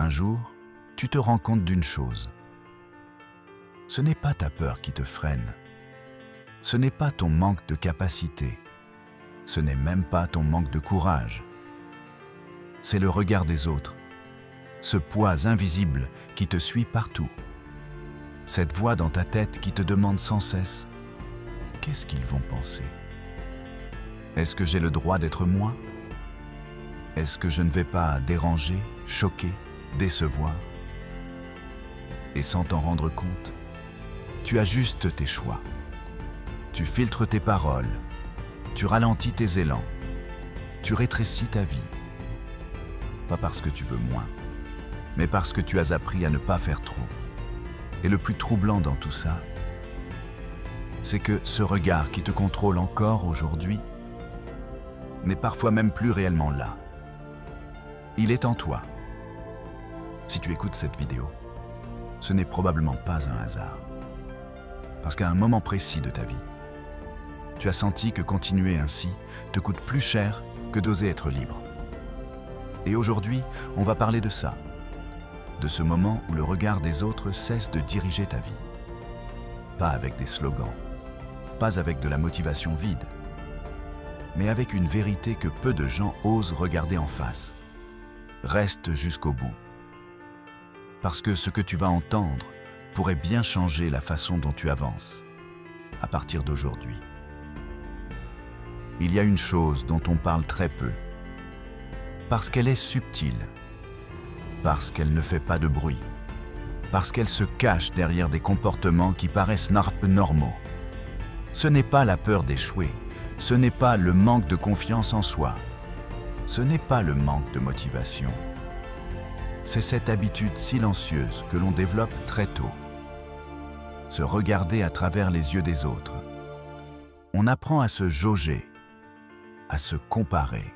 Un jour, tu te rends compte d'une chose. Ce n'est pas ta peur qui te freine. Ce n'est pas ton manque de capacité. Ce n'est même pas ton manque de courage. C'est le regard des autres, ce poids invisible qui te suit partout. Cette voix dans ta tête qui te demande sans cesse « Qu'est-ce qu'ils vont penser ? Est-ce que j'ai le droit d'être moi ? Est-ce que je ne vais pas déranger, choquer, décevoir ?» Et sans t'en rendre compte, tu ajustes tes choix. Tu filtres tes paroles. Tu ralentis tes élans. Tu rétrécis ta vie. Pas parce que tu veux moins, mais parce que tu as appris à ne pas faire trop. Et le plus troublant dans tout ça, c'est que ce regard qui te contrôle encore aujourd'hui n'est parfois même plus réellement là. Il est en toi. Si tu écoutes cette vidéo, ce n'est probablement pas un hasard. Parce qu'à un moment précis de ta vie, tu as senti que continuer ainsi te coûte plus cher que d'oser être libre. Et aujourd'hui, on va parler de ça, de ce moment où le regard des autres cesse de diriger ta vie. Pas avec des slogans, pas avec de la motivation vide, mais avec une vérité que peu de gens osent regarder en face. Reste jusqu'au bout. Parce que ce que tu vas entendre pourrait bien changer la façon dont tu avances, à partir d'aujourd'hui. Il y a une chose dont on parle très peu, parce qu'elle est subtile, parce qu'elle ne fait pas de bruit, parce qu'elle se cache derrière des comportements qui paraissent normaux. Ce n'est pas la peur d'échouer, ce n'est pas le manque de confiance en soi, ce n'est pas le manque de motivation. C'est cette habitude silencieuse que l'on développe très tôt. Se regarder à travers les yeux des autres. On apprend à se jauger, à se comparer,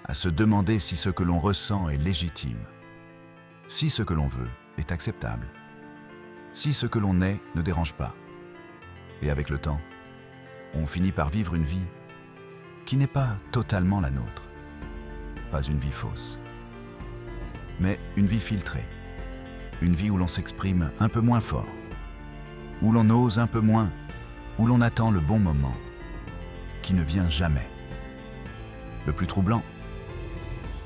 à se demander si ce que l'on ressent est légitime, si ce que l'on veut est acceptable, si ce que l'on est ne dérange pas. Et avec le temps, on finit par vivre une vie qui n'est pas totalement la nôtre, pas une vie fausse, mais une vie filtrée, une vie où l'on s'exprime un peu moins fort, où l'on ose un peu moins, où l'on attend le bon moment, qui ne vient jamais. Le plus troublant,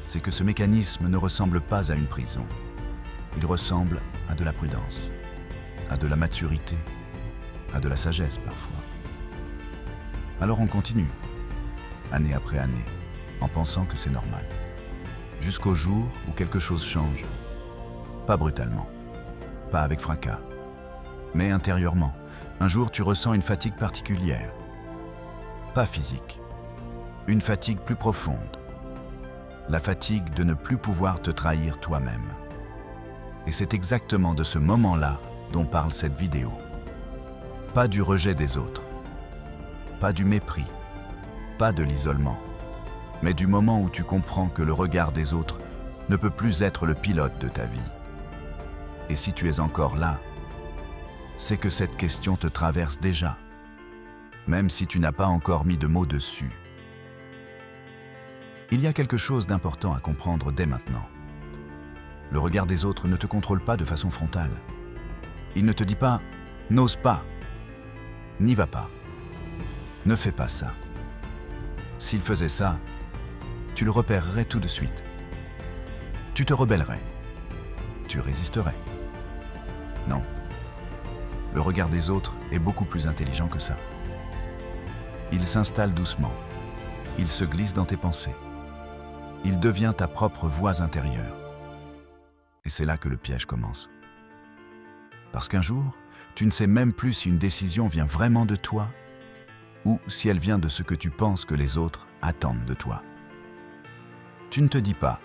c'est que ce mécanisme ne ressemble pas à une prison. Il ressemble à de la prudence, à de la maturité, à de la sagesse parfois. Alors on continue, année après année, en pensant que c'est normal. Jusqu'au jour où quelque chose change. Pas brutalement, pas avec fracas, mais intérieurement. Un jour, tu ressens une fatigue particulière. Pas physique, une fatigue plus profonde. La fatigue de ne plus pouvoir te trahir toi-même. Et c'est exactement de ce moment-là dont parle cette vidéo. Pas du rejet des autres, pas du mépris, pas de l'isolement, mais du moment où tu comprends que le regard des autres ne peut plus être le pilote de ta vie. Et si tu es encore là, c'est que cette question te traverse déjà, même si tu n'as pas encore mis de mots dessus. Il y a quelque chose d'important à comprendre dès maintenant. Le regard des autres ne te contrôle pas de façon frontale. Il ne te dit pas « n'ose pas »,« n'y va pas »,« ne fais pas ça ». S'il faisait ça, tu le repérerais tout de suite. Tu te rebellerais. Tu résisterais. Non. Le regard des autres est beaucoup plus intelligent que ça. Il s'installe doucement. Il se glisse dans tes pensées. Il devient ta propre voix intérieure. Et c'est là que le piège commence. Parce qu'un jour, tu ne sais même plus si une décision vient vraiment de toi ou si elle vient de ce que tu penses que les autres attendent de toi. Tu ne te dis pas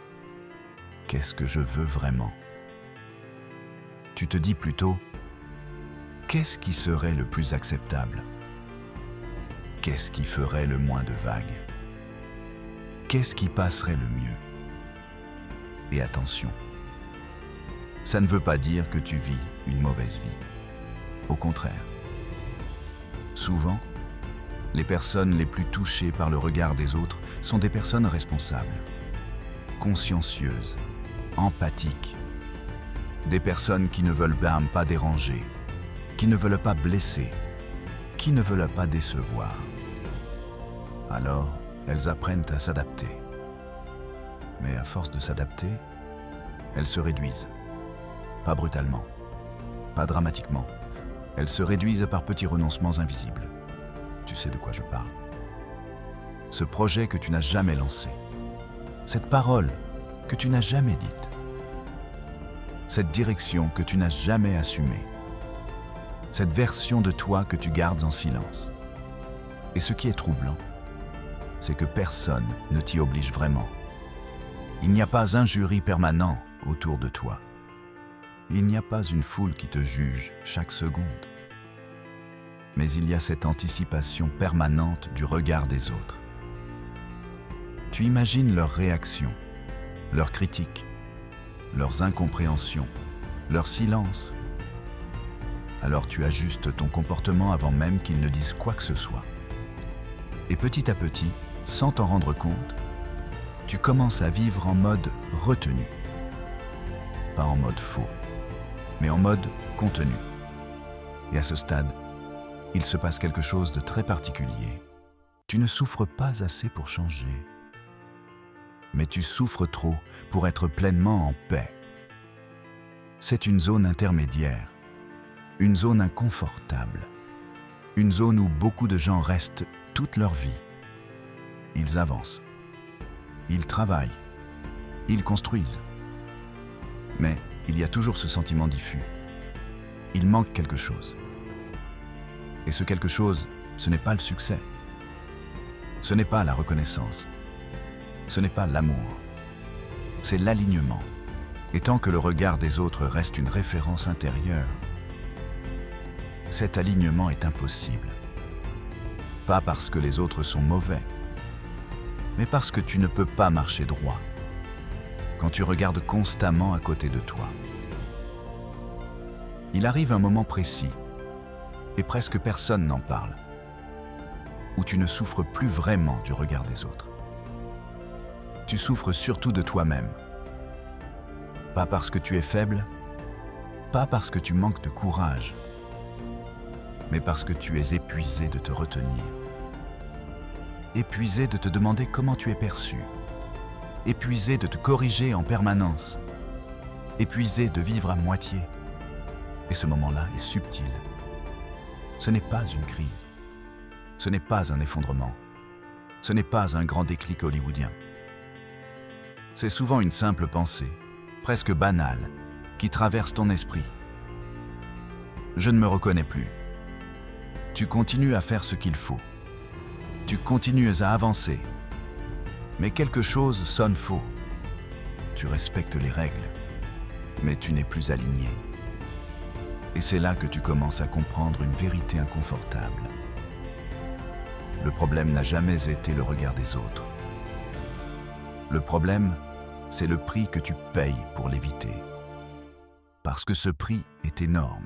« Qu'est-ce que je veux vraiment ?» Tu te dis plutôt « Qu'est-ce qui serait le plus acceptable ? Qu'est-ce qui ferait le moins de vagues ? Qu'est-ce qui passerait le mieux ? » Et attention, ça ne veut pas dire que tu vis une mauvaise vie. Au contraire. Souvent, les personnes les plus touchées par le regard des autres sont des personnes responsables, consciencieuses, empathiques, des personnes qui ne veulent même pas déranger, qui ne veulent pas blesser, qui ne veulent pas décevoir. Alors, elles apprennent à s'adapter. Mais à force de s'adapter, elles se réduisent. Pas brutalement, pas dramatiquement. Elles se réduisent par petits renoncements invisibles. Tu sais de quoi je parle. Ce projet que tu n'as jamais lancé, cette parole que tu n'as jamais dite, cette direction que tu n'as jamais assumée, cette version de toi que tu gardes en silence. Et ce qui est troublant, c'est que personne ne t'y oblige vraiment. Il n'y a pas un jury permanent autour de toi. Il n'y a pas une foule qui te juge chaque seconde. Mais il y a cette anticipation permanente du regard des autres. Tu imagines leurs réactions, leurs critiques, leurs incompréhensions, leur silence. Alors tu ajustes ton comportement avant même qu'ils ne disent quoi que ce soit. Et petit à petit, sans t'en rendre compte, tu commences à vivre en mode retenu. Pas en mode faux, mais en mode contenu. Et à ce stade, il se passe quelque chose de très particulier. Tu ne souffres pas assez pour changer, mais tu souffres trop pour être pleinement en paix. C'est une zone intermédiaire, une zone inconfortable, une zone où beaucoup de gens restent toute leur vie. Ils avancent, ils travaillent, ils construisent. Mais il y a toujours ce sentiment diffus. Il manque quelque chose. Et ce quelque chose, ce n'est pas le succès. Ce n'est pas la reconnaissance. Ce n'est pas l'amour. C'est l'alignement. Et tant que le regard des autres reste une référence intérieure, cet alignement est impossible. Pas parce que les autres sont mauvais, mais parce que tu ne peux pas marcher droit quand tu regardes constamment à côté de toi. Il arrive un moment précis, et presque personne n'en parle, où tu ne souffres plus vraiment du regard des autres. Tu souffres surtout de toi-même. Pas parce que tu es faible, pas parce que tu manques de courage, mais parce que tu es épuisé de te retenir. Épuisé de te demander comment tu es perçu. Épuisé de te corriger en permanence. Épuisé de vivre à moitié. Et ce moment-là est subtil. Ce n'est pas une crise. Ce n'est pas un effondrement. Ce n'est pas un grand déclic hollywoodien. C'est souvent une simple pensée, presque banale, qui traverse ton esprit. Je ne me reconnais plus. Tu continues à faire ce qu'il faut. Tu continues à avancer. Mais quelque chose sonne faux. Tu respectes les règles, mais tu n'es plus aligné. Et c'est là que tu commences à comprendre une vérité inconfortable. Le problème n'a jamais été le regard des autres. Le problème, c'est le prix que tu payes pour l'éviter. Parce que ce prix est énorme.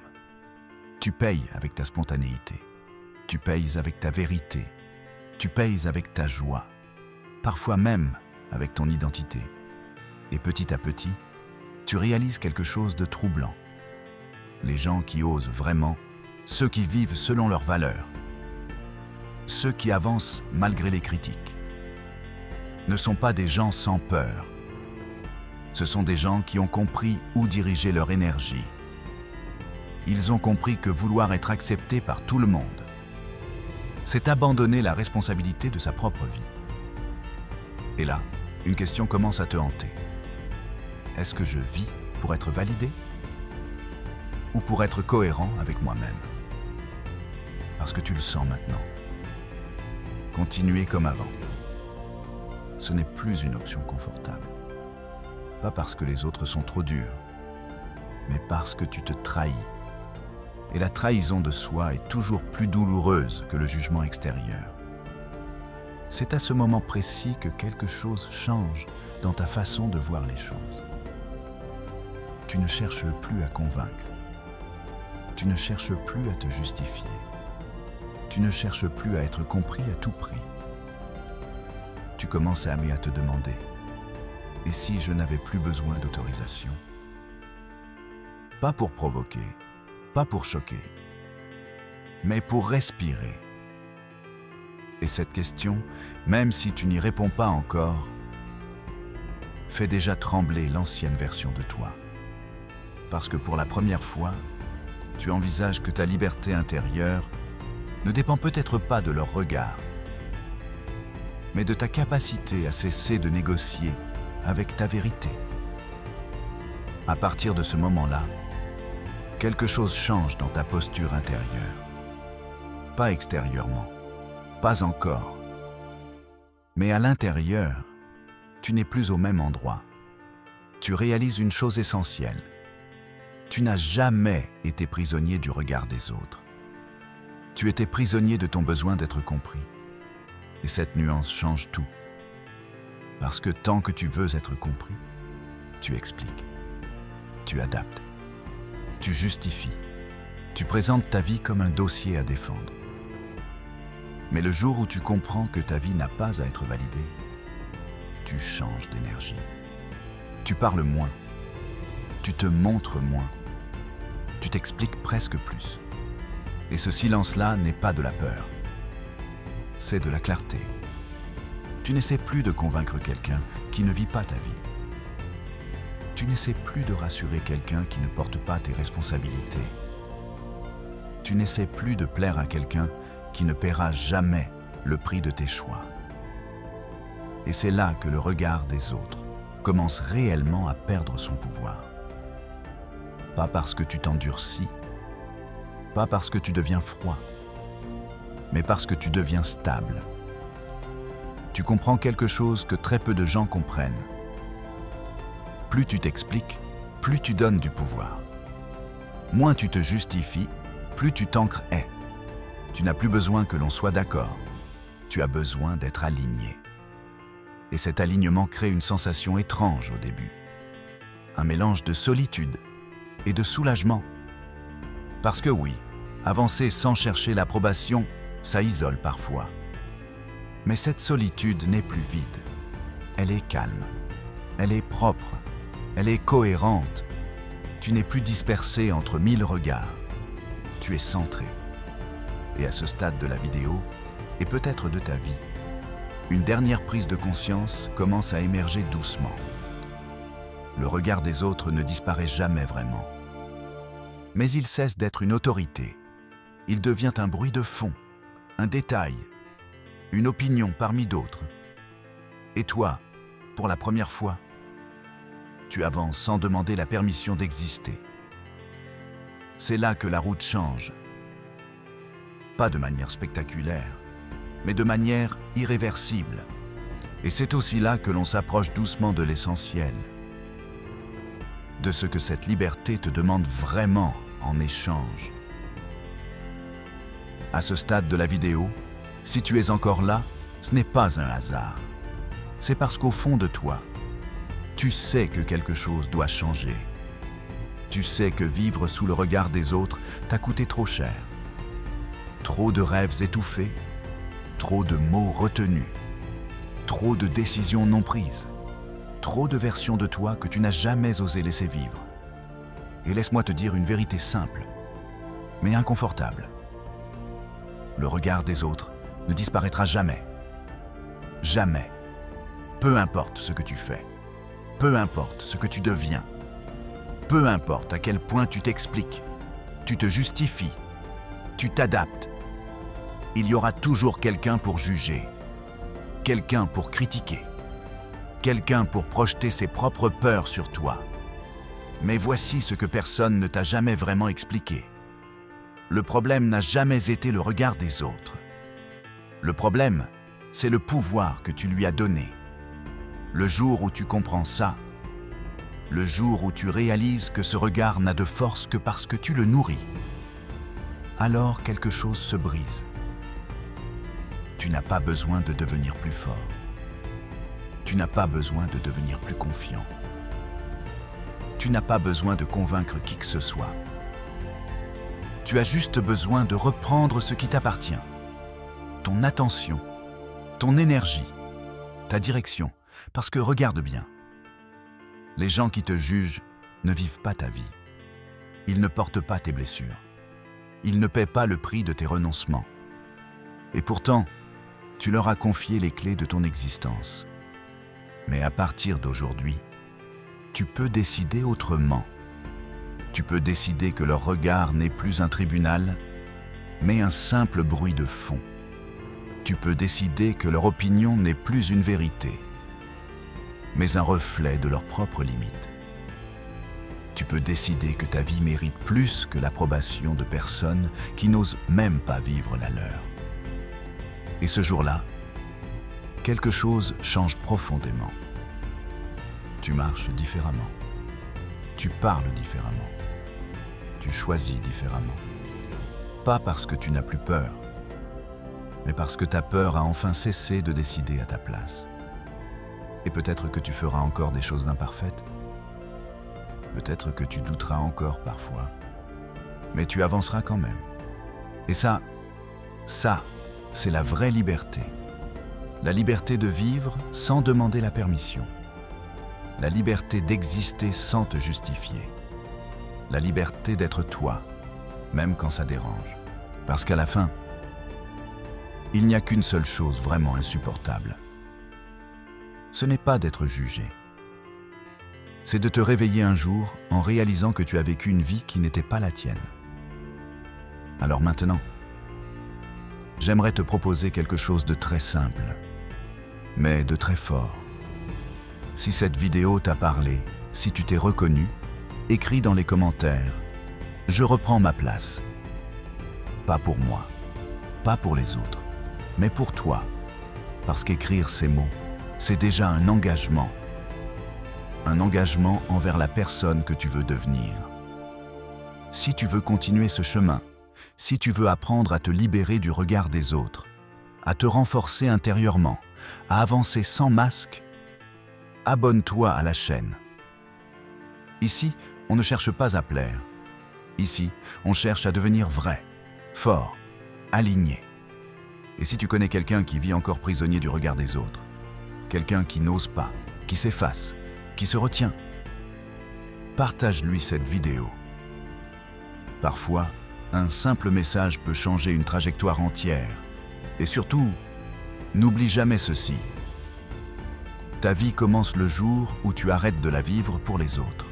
Tu payes avec ta spontanéité. Tu payes avec ta vérité. Tu payes avec ta joie. Parfois même avec ton identité. Et petit à petit, tu réalises quelque chose de troublant. Les gens qui osent vraiment, ceux qui vivent selon leurs valeurs, ceux qui avancent malgré les critiques, ne sont pas des gens sans peur. Ce sont des gens qui ont compris où diriger leur énergie. Ils ont compris que vouloir être accepté par tout le monde, c'est abandonner la responsabilité de sa propre vie. Et là, une question commence à te hanter. Est-ce que je vis pour être validé ou pour être cohérent avec moi-même? Parce que tu le sens maintenant. Continuer comme avant. Ce n'est plus une option confortable. Pas parce que les autres sont trop durs, mais parce que tu te trahis. Et la trahison de soi est toujours plus douloureuse que le jugement extérieur. C'est à ce moment précis que quelque chose change dans ta façon de voir les choses. Tu ne cherches plus à convaincre. Tu ne cherches plus à te justifier. Tu ne cherches plus à être compris à tout prix. Tu commences à te demander, Et si je n'avais plus besoin d'autorisation? Pas pour provoquer, pas pour choquer, mais pour respirer. Et cette question, même si tu n'y réponds pas encore, fait déjà trembler l'ancienne version de toi. Parce que pour la première fois, tu envisages que ta liberté intérieure ne dépend peut-être pas de leur regard, mais de ta capacité à cesser de négocier avec ta vérité. À partir de ce moment-là, quelque chose change dans ta posture intérieure. Pas extérieurement, pas encore. Mais à l'intérieur, tu n'es plus au même endroit. Tu réalises une chose essentielle. Tu n'as jamais été prisonnier du regard des autres. Tu étais prisonnier de ton besoin d'être compris. Et cette nuance change tout. Parce que tant que tu veux être compris, tu expliques, tu adaptes, tu justifies, tu présentes ta vie comme un dossier à défendre. Mais le jour où tu comprends que ta vie n'a pas à être validée, tu changes d'énergie. Tu parles moins, tu te montres moins, tu t'expliques presque plus. Et ce silence-là n'est pas de la peur, c'est de la clarté. Tu n'essaies plus de convaincre quelqu'un qui ne vit pas ta vie. Tu n'essaies plus de rassurer quelqu'un qui ne porte pas tes responsabilités. Tu n'essaies plus de plaire à quelqu'un qui ne paiera jamais le prix de tes choix. Et c'est là que le regard des autres commence réellement à perdre son pouvoir. Pas parce que tu t'endurcis, pas parce que tu deviens froid, mais parce que tu deviens stable. Tu comprends quelque chose que très peu de gens comprennent. Plus tu t'expliques, plus tu donnes du pouvoir. Moins tu te justifies, plus tu t'ancres est. Tu n'as plus besoin que l'on soit d'accord. Tu as besoin d'être aligné. Et cet alignement crée une sensation étrange au début. Un mélange de solitude et de soulagement. Parce que oui, avancer sans chercher l'approbation, ça isole parfois. Mais cette solitude n'est plus vide. Elle est calme, elle est propre, elle est cohérente. Tu n'es plus dispersé entre 1000 regards. Tu es centré. Et à ce stade de la vidéo, et peut-être de ta vie, une dernière prise de conscience commence à émerger doucement. Le regard des autres ne disparaît jamais vraiment. Mais il cesse d'être une autorité. Il devient un bruit de fond, un détail, une opinion parmi d'autres. Et toi, pour la première fois, tu avances sans demander la permission d'exister. C'est là que la route change. Pas de manière spectaculaire, mais de manière irréversible. Et c'est aussi là que l'on s'approche doucement de l'essentiel, de ce que cette liberté te demande vraiment en échange. À ce stade de la vidéo, si tu es encore là, ce n'est pas un hasard. C'est parce qu'au fond de toi, tu sais que quelque chose doit changer. Tu sais que vivre sous le regard des autres t'a coûté trop cher. Trop de rêves étouffés, trop de mots retenus, trop de décisions non prises, trop de versions de toi que tu n'as jamais osé laisser vivre. Et laisse-moi te dire une vérité simple, mais inconfortable. Le regard des autres ne disparaîtra jamais. Jamais. Peu importe ce que tu fais, peu importe ce que tu deviens, peu importe à quel point tu t'expliques, tu te justifies, tu t'adaptes. Il y aura toujours quelqu'un pour juger, quelqu'un pour critiquer, quelqu'un pour projeter ses propres peurs sur toi. Mais voici ce que personne ne t'a jamais vraiment expliqué. Le problème n'a jamais été le regard des autres. Le problème, c'est le pouvoir que tu lui as donné. Le jour où tu comprends ça, le jour où tu réalises que ce regard n'a de force que parce que tu le nourris, alors quelque chose se brise. Tu n'as pas besoin de devenir plus fort. Tu n'as pas besoin de devenir plus confiant. Tu n'as pas besoin de convaincre qui que ce soit. Tu as juste besoin de reprendre ce qui t'appartient. Ton attention, ton énergie, ta direction. Parce que regarde bien, Les gens qui te jugent ne vivent pas ta vie. Ils ne portent pas tes blessures. Ils ne paient pas le prix de tes renoncements. Et pourtant, tu leur as confié les clés de ton existence. Mais à partir d'aujourd'hui, tu peux décider autrement. Tu peux décider que leur regard n'est plus un tribunal, mais un simple bruit de fond. Tu peux décider que leur opinion n'est plus une vérité, mais un reflet de leurs propres limites. Tu peux décider que ta vie mérite plus que l'approbation de personnes qui n'osent même pas vivre la leur. Et ce jour-là, quelque chose change profondément. Tu marches différemment. Tu parles différemment. Tu choisis différemment. Pas parce que tu n'as plus peur, mais parce que ta peur a enfin cessé de décider à ta place. Et peut-être que tu feras encore des choses imparfaites. Peut-être que tu douteras encore parfois. Mais tu avanceras quand même. Et ça, c'est la vraie liberté. La liberté de vivre sans demander la permission. La liberté d'exister sans te justifier. La liberté d'être toi, même quand ça dérange. Parce qu'à la fin, il n'y a qu'une seule chose vraiment insupportable. Ce n'est pas d'être jugé. C'est de te réveiller un jour en réalisant que tu as vécu une vie qui n'était pas la tienne. Alors maintenant, j'aimerais te proposer quelque chose de très simple, mais de très fort. Si cette vidéo t'a parlé, si tu t'es reconnu, écris dans les commentaires « Je reprends ma place ». Pas pour moi, pas pour les autres, mais pour toi. Parce qu'écrire ces mots, c'est déjà un engagement. Un engagement envers la personne que tu veux devenir. Si tu veux continuer ce chemin, si tu veux apprendre à te libérer du regard des autres, à te renforcer intérieurement, à avancer sans masque, abonne-toi à la chaîne. Ici, on ne cherche pas à plaire. Ici, on cherche à devenir vrai, fort, aligné. Et si tu connais quelqu'un qui vit encore prisonnier du regard des autres, quelqu'un qui n'ose pas, qui s'efface, qui se retient, partage-lui cette vidéo. Parfois, un simple message peut changer une trajectoire entière. Et surtout, n'oublie jamais ceci. Ta vie commence le jour où tu arrêtes de la vivre pour les autres.